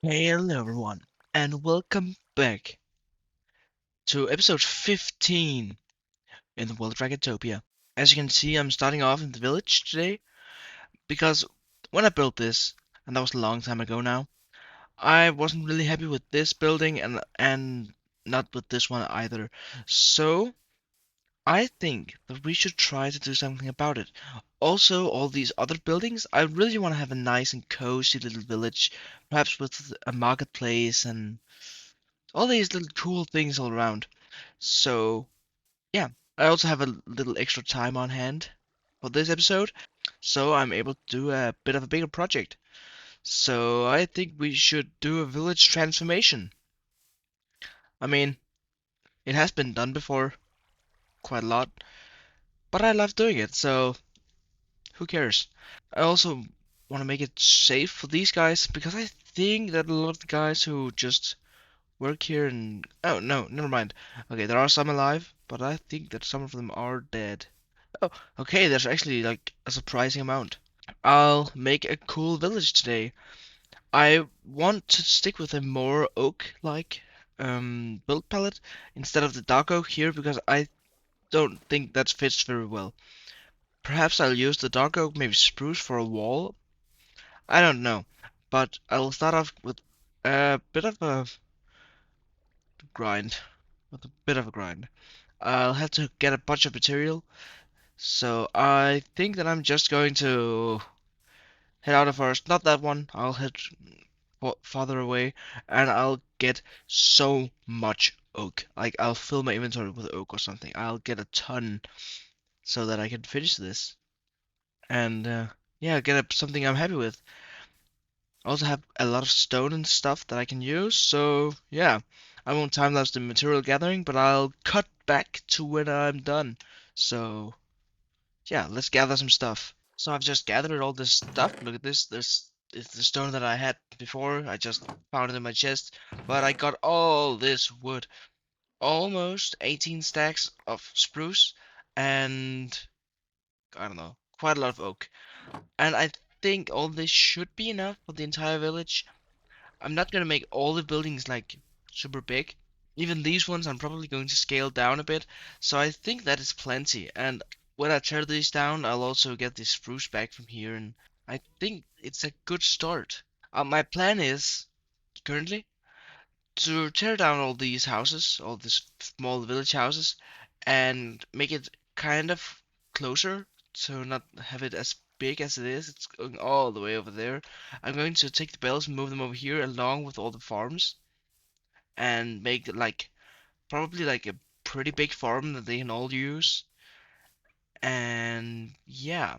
Hello everyone, and welcome back to episode 15 in the world of Dragonotopia. As you can see, I'm starting off in the village today because when I built this, and that was a long time ago now, I wasn't really happy with this building and not with this one either. So I think that we should try to do something about it. Also, all these other buildings, I really want to have a nice and cozy little village, perhaps with a marketplace and all these little cool things all around. So, yeah, I also have a little extra time on hand for this episode, so I'm able to do a bit of a bigger project. So, I think we should do a village transformation. I mean, it has been done before quite a lot, but I love doing it, so who cares? I also want to make it safe for these guys because I think that a lot of the guys who just work here and oh no, never mind. Okay, there are some alive, but I think that some of them are dead. Oh, okay, there's actually like a surprising amount. I'll make a cool village today. I want to stick with a more oak-like build palette instead of the dark oak here because I don't think that fits very well. Perhaps I'll use the dark oak, maybe spruce for a wall. I don't know, but I'll start off with a bit of a grind. With a bit of a grind. I'll have to get a bunch of material, so I think that I'm just going to head out of forest. Not that one. I'll head farther away, and I'll get so much oak. Like I'll fill my inventory with oak or something. I'll get a ton so that I can finish this, and yeah, get something I'm happy with. I also have a lot of stone and stuff that I can use, so yeah. I won't time lapse the material gathering, but I'll cut back to when I'm done. So yeah, let's gather some stuff. So I've just gathered all this stuff. Look at this. This is the stone that I had before. I just found it in my chest. But I got all this wood. Almost 18 stacks of spruce and I don't know, quite a lot of oak. And I think all this should be enough for the entire village. I'm not gonna make all the buildings like super big. Even these ones I'm probably going to scale down a bit. So I think that is plenty. And when I tear these down, I'll also get the spruce back from here. And I think it's a good start. My plan is currently to tear down all these houses, all these small village houses, and make it kind of closer to not have it as big as it is. It's going all the way over there. I'm going to take the bells and move them over here along with all the farms and make like probably like a pretty big farm that they can all use. And yeah,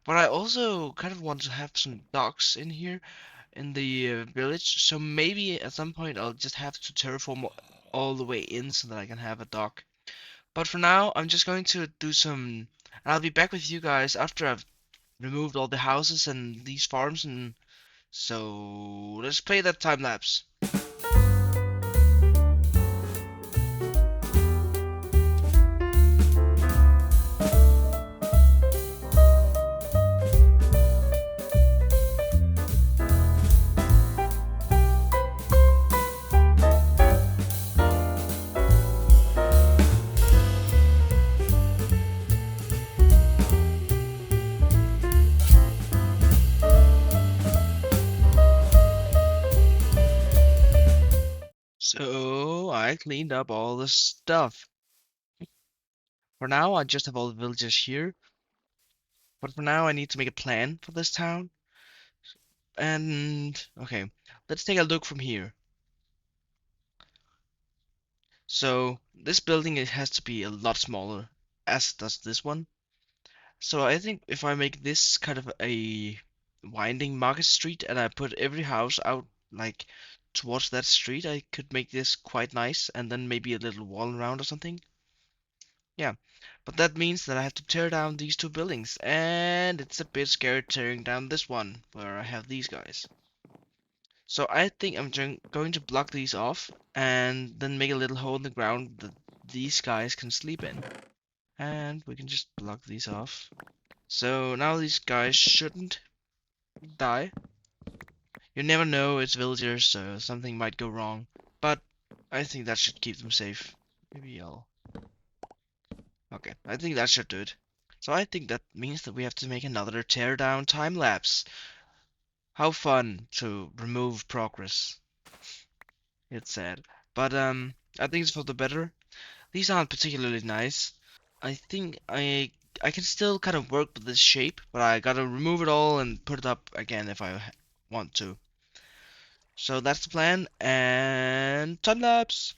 but I also kind of want to have some docks in here in the village. So maybe at some point I'll just have to terraform all the way in so that I can have a dock. But for now, I'm just going to do some. And I'll be back with you guys after I've removed all the houses and these farms. And so let's play that time lapse. So I cleaned up all the stuff. For now, I just have all the villagers here. But for now, I need to make a plan for this town. And okay, let's take a look from here. So this building it has to be a lot smaller, as does this one. So I think if I make this kind of a winding market street and I put every house out like towards that street, I could make this quite nice and then maybe a little wall around or something. Yeah, but that means that I have to tear down these two buildings, and it's a bit scary tearing down this one where I have these guys. So I think I'm going to block these off and then make a little hole in the ground that these guys can sleep in. And we can just block these off. So now these guys shouldn't die. You never know, it's villagers, so something might go wrong. But I think that should keep them safe. Maybe I'll... Okay, I think that should do it. So I think that means that we have to make another teardown time lapse. How fun to remove progress. It's sad. But I think it's for the better. These aren't particularly nice. I think I can still kind of work with this shape, but I gotta remove it all and put it up again if I want to. So that's the plan, and time lapse.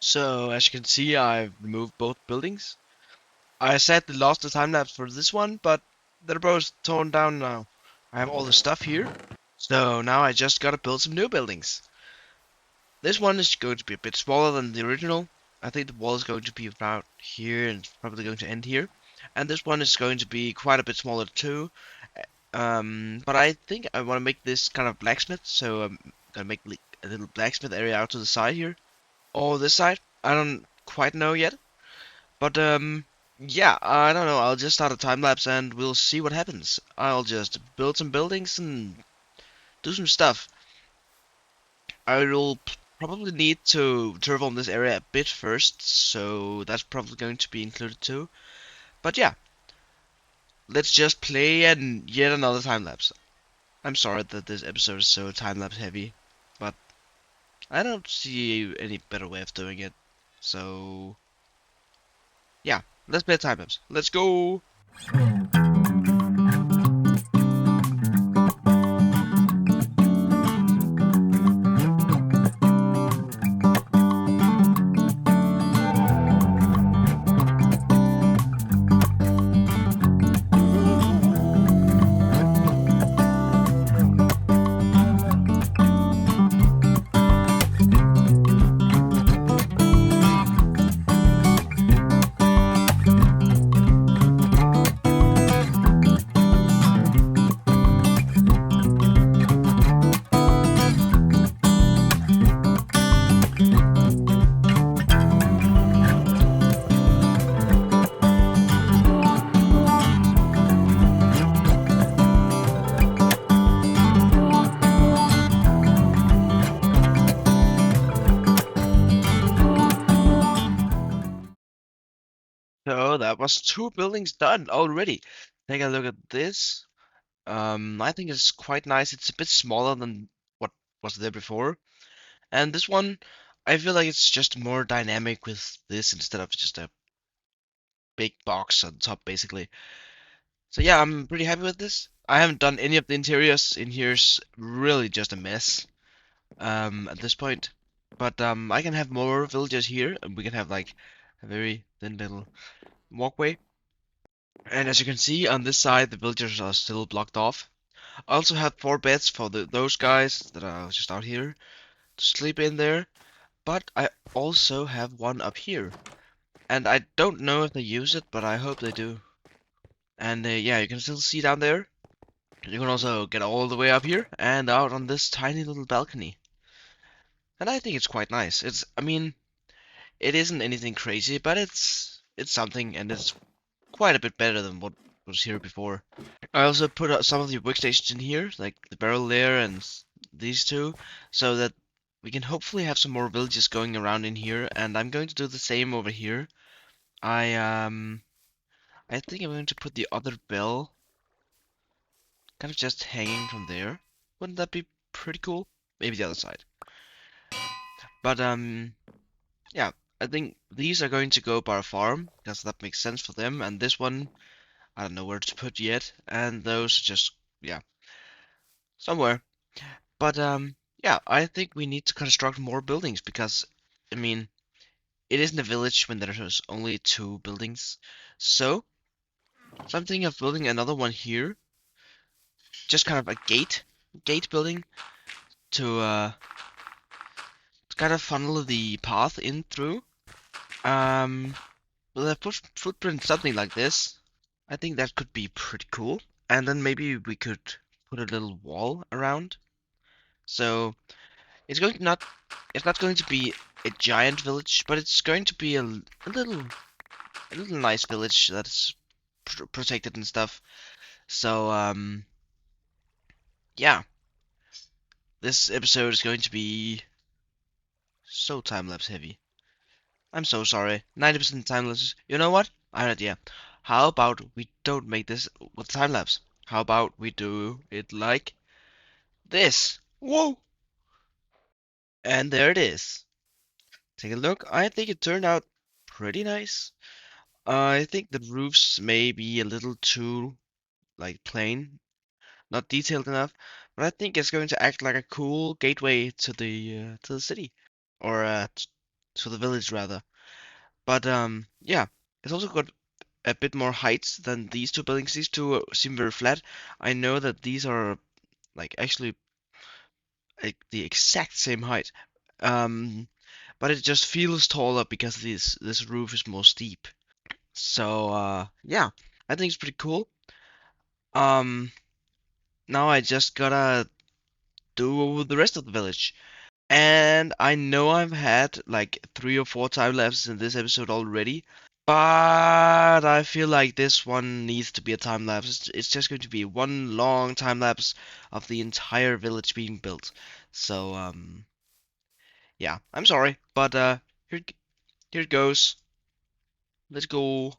So as you can see, I've removed both buildings. I sadly lost the time lapse for this one, but they're both torn down now. I have all the stuff here, so now I just gotta build some new buildings. This one is going to be a bit smaller than the original. I think the wall is going to be about here and it's probably going to end here. And this one is going to be quite a bit smaller too. But I think I want to make this kind of blacksmith, so I'm gonna make a little blacksmith area out to the side here. Or this side. I don't quite know yet. But yeah, I don't know. I'll just start a time lapse and we'll see what happens. I'll just build some buildings and do some stuff. I will probably need to terraform this area a bit first, so that's probably going to be included too. But yeah, let's just play and yet another time lapse. I'm sorry that this episode is so time lapse heavy, but I don't see any better way of doing it. So yeah, let's play a time lapse. Let's go! So that was two buildings done already. Take a look at this. I think it's quite nice. It's a bit smaller than what was there before. And this one, I feel like it's just more dynamic with this instead of just a big box on top, basically. So yeah, I'm pretty happy with this. I haven't done any of the interiors in here's really just a mess at this point. But I can have more villagers here, and we can have like a very thin little walkway. And as you can see on this side, the villagers are still blocked off. I also have four beds for those guys that are just out here to sleep in there. But I also have one up here. And I don't know if they use it, but I hope they do. And yeah, you can still see down there. You can also get all the way up here and out on this tiny little balcony. And I think it's quite nice. I mean, it isn't anything crazy, but it's something, and it's quite a bit better than what was here before. I also put some of the workstations in here, like the barrel there and these two, so that we can hopefully have some more villages going around in here. And I'm going to do the same over here. I um I think I'm going to put the other bell kind of just hanging from there. Wouldn't that be pretty cool? Maybe the other side. But yeah, I think these are going to go by a farm because that makes sense for them. And this one, I don't know where to put yet. And those just, yeah, somewhere. But yeah, I think we need to construct more buildings because, I mean, it isn't a village when there's only two buildings. So, something of building another one here, just kind of a gate building to kind of funnel the path in through. Um, with a footprint something like this, I think that could be pretty cool. And then maybe we could put a little wall around. So it's not going to be a giant village, but it's going to be a little nice village that's protected and stuff. So yeah, this episode is going to be so time-lapse heavy. I'm so sorry. 90% time-lapse. You know what? I have an idea. How about we don't make this with time-lapse? How about we do it like this? Whoa! And there it is. Take a look. I think it turned out pretty nice. I think the roofs may be a little too like plain, not detailed enough, but I think it's going to act like a cool gateway to the city or to the village rather. But yeah, it's also got a bit more heights than these two buildings. These two seem very flat. I know that these are like actually like the exact same height. Um, but it just feels taller because this roof is more steep. So yeah, I think it's pretty cool. Um, now I just gotta do the rest of the village. And I know I've had like 3 or 4 time lapses in this episode already, but I feel like this one needs to be a time lapse. It's just going to be one long time lapse of the entire village being built. So yeah, I'm sorry, but here here it goes. Let's go.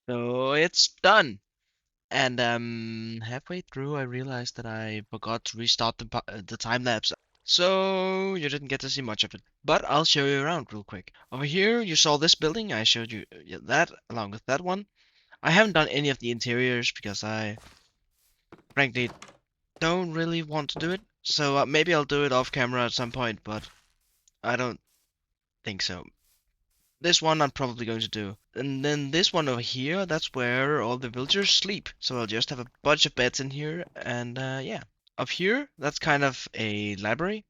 So it's done. And halfway through, I realized that I forgot to restart the time lapse. So you didn't get to see much of it, but I'll show you around real quick. Over here, you saw this building. I showed you yeah, that along with that one. I haven't done any of the interiors because I frankly don't really want to do it. So maybe I'll do it off camera at some point, but I don't think so. This one I'm probably going to do. And then this one over here, that's where all the villagers sleep. So I'll just have a bunch of beds in here, and yeah. Up here, that's kind of a library.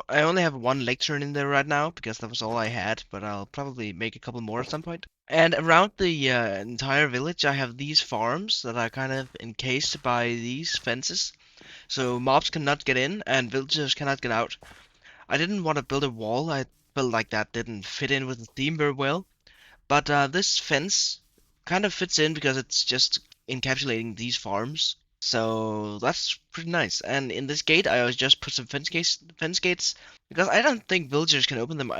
I only have one lectern in there right now because that was all I had, but I'll probably make a couple more at some point. And around the entire village, I have these farms that are kind of encased by these fences, so mobs cannot get in and villagers cannot get out. I didn't want to build a wall. I felt like that didn't fit in with the theme very well. But this fence kind of fits in because it's just encapsulating these farms. So that's pretty nice. And in this gate, I always just put some fence gates because I don't think villagers can open them.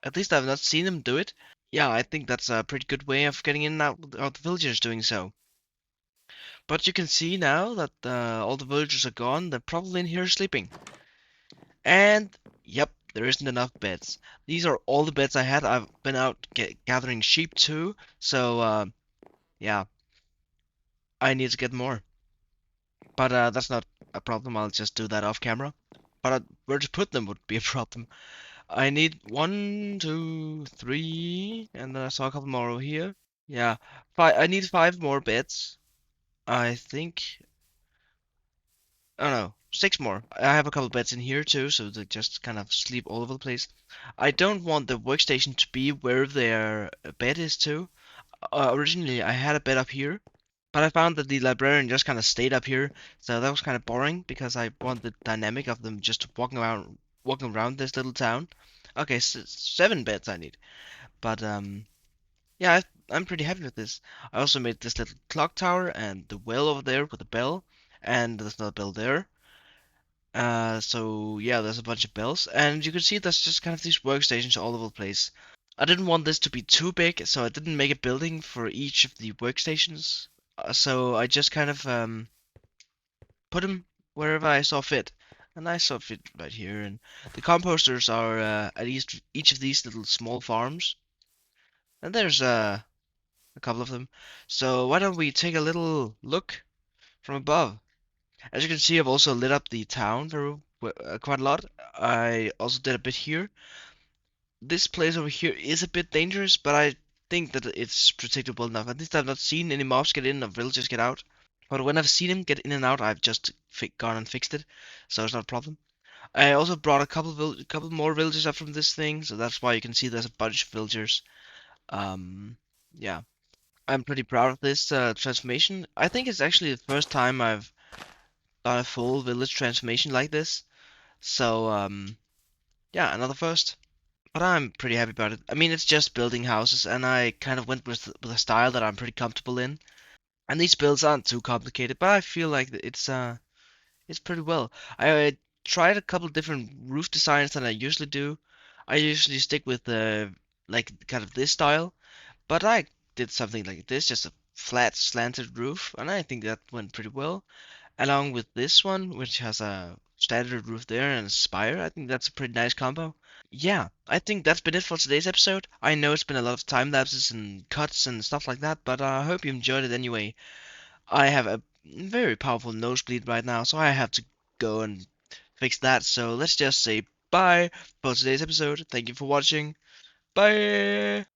At least I've not seen them do it. Yeah, I think that's a pretty good way of getting in and out without the villagers doing so. But you can see now that all the villagers are gone. They're probably in here sleeping. And yep, there isn't enough beds. These are all the beds I had. I've been out gathering sheep too. So yeah, I need to get more. But that's not a problem. I'll just do that off camera. But where to put them would be a problem. I need one, two, three, and then I saw a couple more over here. Yeah, five. I need 5 more beds. I think. Oh no, 6 more. I have a couple beds in here too, so they just kind of sleep all over the place. I don't want the workstation to be where their bed is too. Originally, I had a bed up here, but I found that the librarian just kind of stayed up here, so that was kind of boring because I want the dynamic of them just walking around this little town. Okay, 7 beds I need, but yeah, I'm pretty happy with this. I also made this little clock tower and the well over there with a bell, and there's another bell there. So yeah, there's a bunch of bells, and you can see there's just kind of these workstations all over the place. I didn't want this to be too big, so I didn't make a building for each of the workstations. So I just kind of put them wherever I saw fit. And I saw fit right here. And the composters are at each of these little small farms. And there's a couple of them. So why don't we take a little look from above? As you can see, I've also lit up the town quite a lot. I also did a bit here. This place over here is a bit dangerous, but I think that it's predictable enough. At least I've not seen any mobs get in or villagers get out. But when I've seen him get in and out, I've just gone and fixed it, so it's not a problem. I also brought a couple more villagers up from this thing, so that's why you can see there's a bunch of villagers. Um, yeah, I'm pretty proud of this transformation. I think it's actually the first time I've done a full village transformation like this. So yeah, another first. But I'm pretty happy about it. I mean, it's just building houses, and I kind of went with a style that I'm pretty comfortable in. And these builds aren't too complicated, but I feel like it's pretty well. I tried a couple different roof designs than I usually do. I usually stick with like kind of this style, but I did something like this, just a flat slanted roof, and I think that went pretty well. Along with this one, which has a standard roof there and a spire, I think that's a pretty nice combo. Yeah, I think that's been it for today's episode. I know it's been a lot of time lapses and cuts and stuff like that, but I hope you enjoyed it anyway. I have a very powerful nosebleed right now, so I have to go and fix that. So let's just say bye for today's episode. Thank you for watching. Bye!